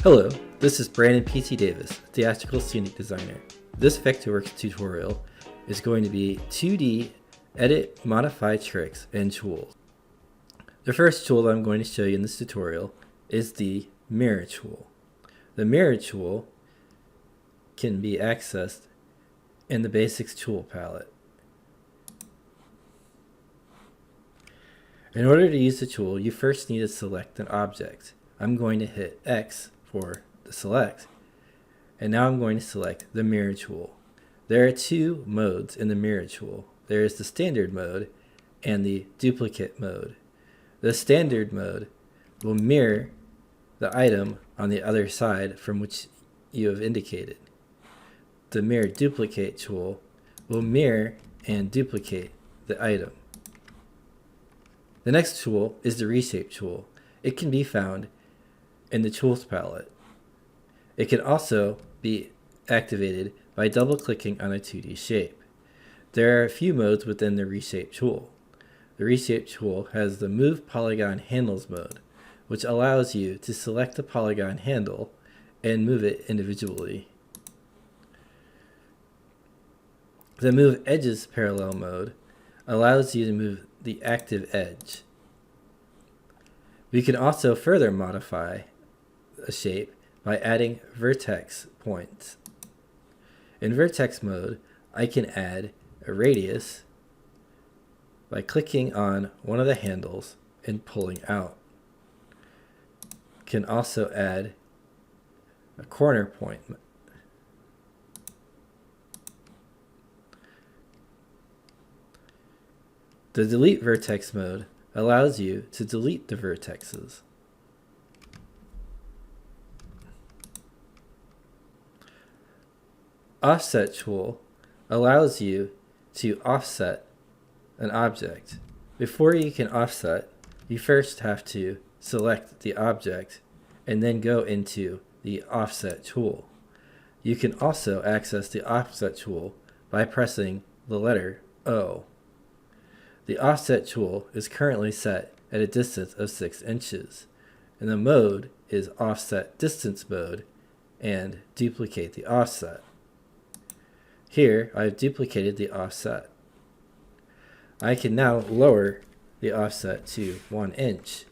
Hello, this is Brandon P.T. Davis, theatrical scenic designer. This Vectorworks tutorial is going to be 2D edit, modify tricks, and tools. The first tool that I'm going to show you in this tutorial is the mirror tool. The mirror tool can be accessed in the basics tool palette. In order to use the tool, you first need to select an object. I'm going to hit X for the select, and now I'm going to select the mirror tool. There are two modes in the mirror tool. There is the standard mode and the duplicate mode. The standard mode will mirror the item on the other side from which you have indicated. The mirror duplicate tool will mirror and duplicate the item. The next tool is the Reshape tool. It can be found in the Tools palette. It can also be activated by double-clicking on a 2D shape. There are a few modes within the Reshape tool. The Reshape tool has the Move Polygon Handles mode, which allows you to select the polygon handle and move it individually. The Move Edges Parallel mode allows you to move the active edge. We can also further modify a shape by adding vertex points. In vertex mode, I can add a radius by clicking on one of the handles and pulling out. Can also add a corner point. The delete vertex mode allows you to delete the vertexes. Offset tool allows you to offset an object. Before you can offset, you first have to select the object and then go into the offset tool. You can also access the offset tool by pressing the letter O. The offset tool is currently set at a distance of 6 inches, and the mode is offset distance mode and duplicate the offset. Here, I've duplicated the offset. I can now lower the offset to 1 inch,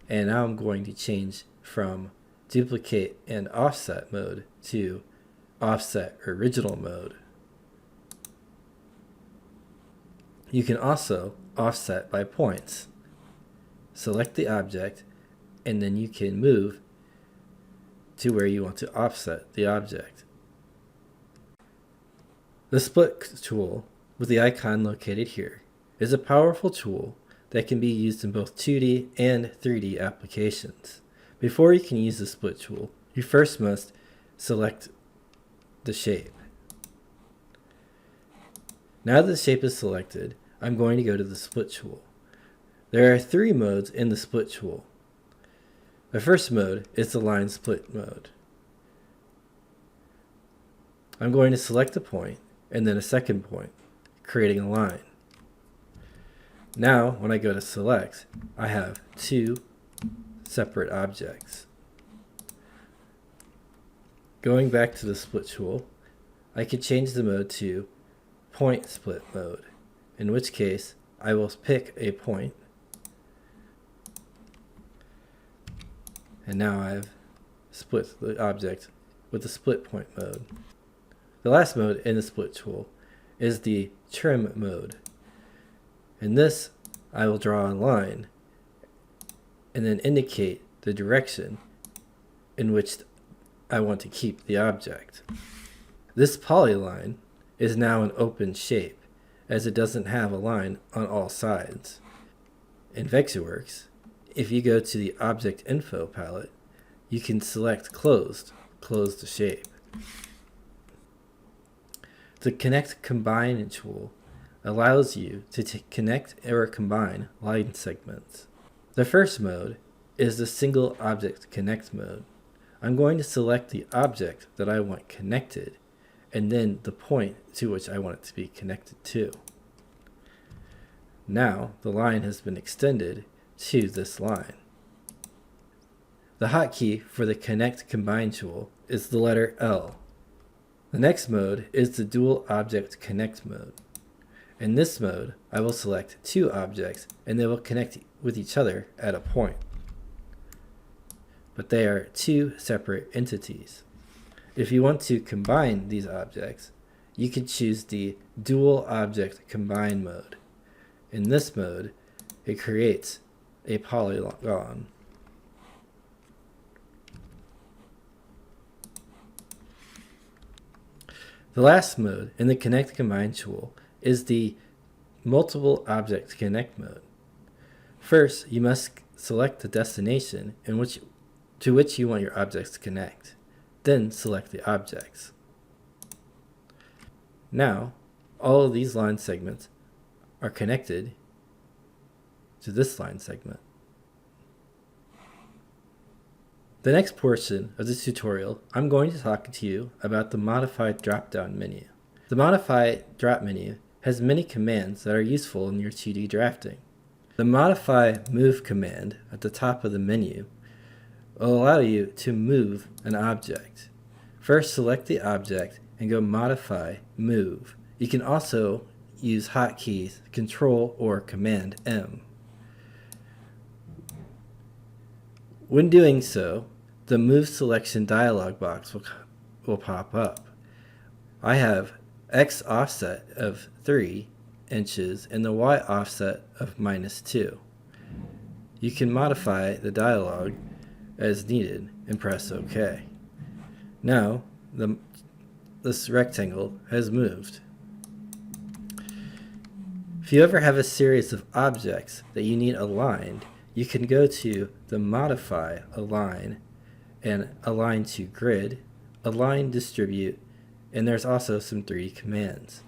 and now I'm going to change from duplicate and offset mode to offset original mode. You can also offset by points. Select the object, and then you can move to where you want to offset the object. The split tool, with the icon located here, is a powerful tool that can be used in both 2D and 3D applications. Before you can use the split tool, you first must select the shape. Now that the shape is selected, I'm going to go to the split tool. There are 3 modes in the split tool. The first mode is the line split mode. I'm going to select a point and then a second point, creating a line. Now, when I go to select, I have 2 separate objects. Going back to the split tool, I can change the mode to point split mode, in which case I will pick a point, and now I've split the object with the split point mode. The last mode in the split tool is the trim mode. In this, I will draw a line and then indicate the direction in which I want to keep the object. This polyline is now an open shape, as it doesn't have a line on all sides. In Vectorworks, if you go to the Object Info palette, you can select close the shape. The Connect Combine tool allows you to connect or combine line segments. The first mode is the Single Object Connect mode. I'm going to select the object that I want connected and then the point to which I want it to be connected to. Now the line has been extended to this line. The hotkey for the Connect Combine tool is the letter L. The next mode is the Dual Object Connect mode. In this mode, I will select two objects and they will connect with each other at a point. But they are two separate entities. If you want to combine these objects, you can choose the Dual Object Combine mode. In this mode, it creates a polygon. The last mode in the Connect Combine tool is the Multiple Object Connect mode. First, you must select the destination to which you want your objects to connect. Then select the objects. Now, all of these line segments are connected to this line segment. The next portion of this tutorial, I'm going to talk to you about the Modify drop-down menu. The Modify drop menu has many commands that are useful in your 2D drafting. The Modify Move command at the top of the menu will allow you to move an object. First, select the object and go Modify Move. You can also use hotkeys Control or Command M. When doing so, the Move Selection dialog box will pop up. I have X offset of 3 inches and the Y offset of -2. You can modify the dialog as needed and press OK. Now, this rectangle has moved. If you ever have a series of objects that you need aligned, you can go to the Modify Align and Align to Grid, Align Distribute, and there's also some 3D commands.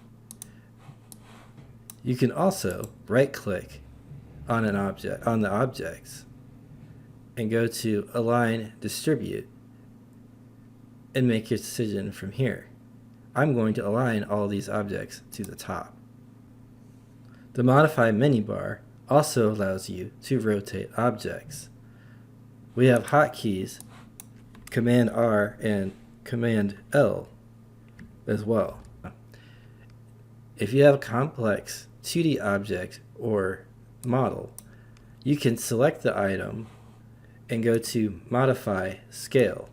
You can also right-click on the objects and go to Align Distribute and make your decision from here. I'm going to align all these objects to the top. The Modify menu bar also allows you to rotate objects. We have hotkeys Command R and Command L as well. If you have a complex 2D object or model, you can select the item and go to Modify Scale.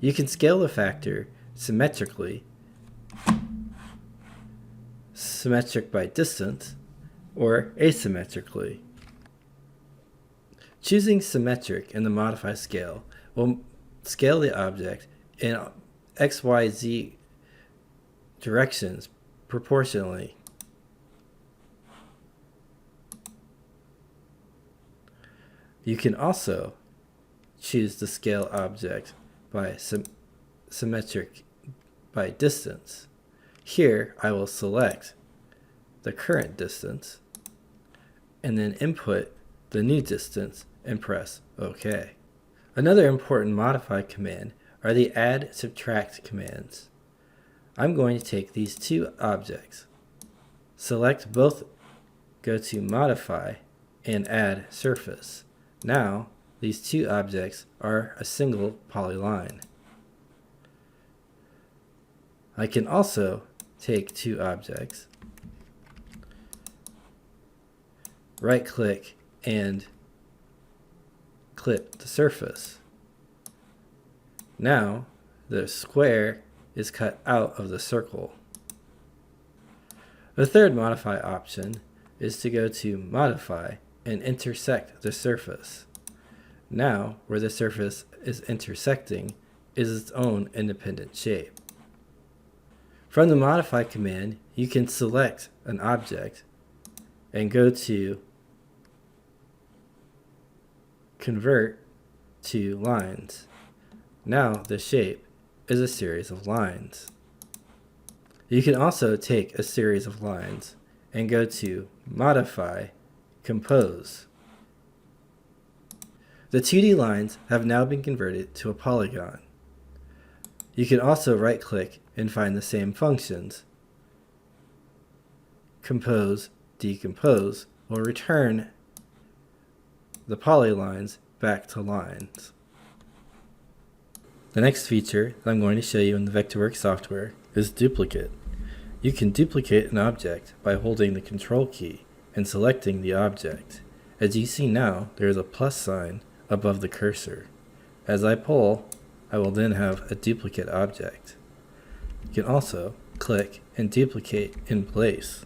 You can scale the factor symmetrically, symmetric by distance, or asymmetrically. Choosing symmetric in the Modify Scale will scale the object in X, Y, Z directions proportionally. You can also choose to scale object by symmetric by distance. Here I will select the current distance and then input the new distance and press OK. Another important modify command are the add subtract commands. I'm going to take these two objects, select both, go to modify and add surface. Now these two objects are a single polyline. I can also take two objects, right click and clip the surface. Now the square is cut out of the circle. The third modify option is to go to modify and intersect the surface. Now where the surface is intersecting is its own independent shape. From the modify command, you can select an object and go to convert to lines. Now the shape is a series of lines. You can also take a series of lines and go to modify, compose. The 2D lines have now been converted to a polygon. You can also right click and find the same functions. Compose, decompose will return the polylines back to lines. The next feature that I'm going to show you in the Vectorworks software is duplicate. You can duplicate an object by holding the Control key and selecting the object. As you see now, there is a plus sign above the cursor. As I pull, I will then have a duplicate object. You can also click and duplicate in place.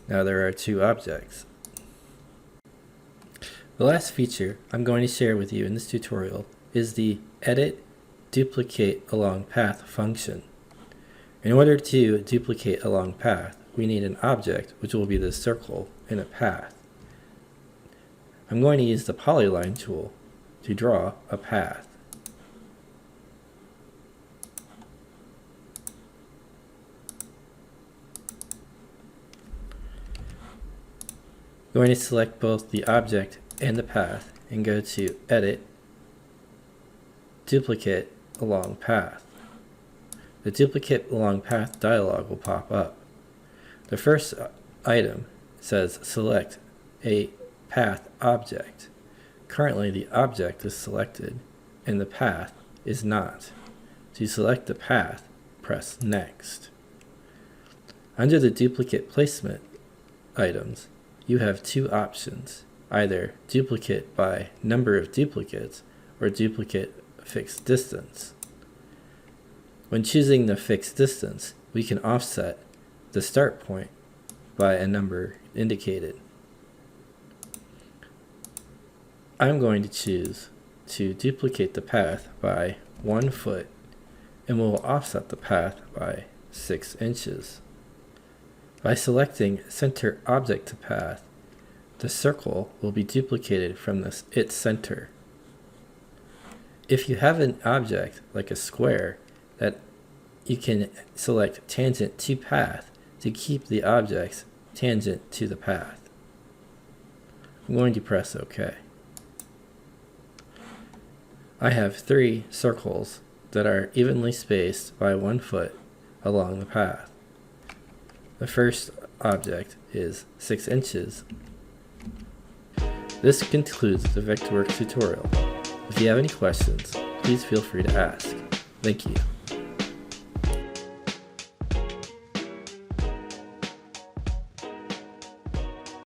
Now there are two objects. The last feature I'm going to share with you in this tutorial is the Edit Duplicate Along Path function. In order to duplicate a long path, we need an object, which will be the circle in a path. I'm going to use the polyline tool to draw a path. I'm going to select both the object and the path and go to Edit, Duplicate Along Path. The Duplicate Along Path dialog will pop up. The first item says Select a Path Object. Currently the object is selected and the path is not. To select the path, press Next. Under the duplicate placement items, you have two options, either duplicate by number of duplicates or duplicate fixed distance. When choosing the fixed distance, we can offset the start point by a number indicated. I'm going to choose to duplicate the path by 1 foot and we'll offset the path by 6 inches. By selecting Center Object to Path, the circle will be duplicated from its center. If you have an object like a square, that you can select Tangent to Path to keep the objects tangent to the path. I'm going to press OK. I have 3 circles that are evenly spaced by 1 foot along the path. The first object is 6 inches. This concludes the Vectorworks tutorial. If you have any questions, please feel free to ask. Thank you.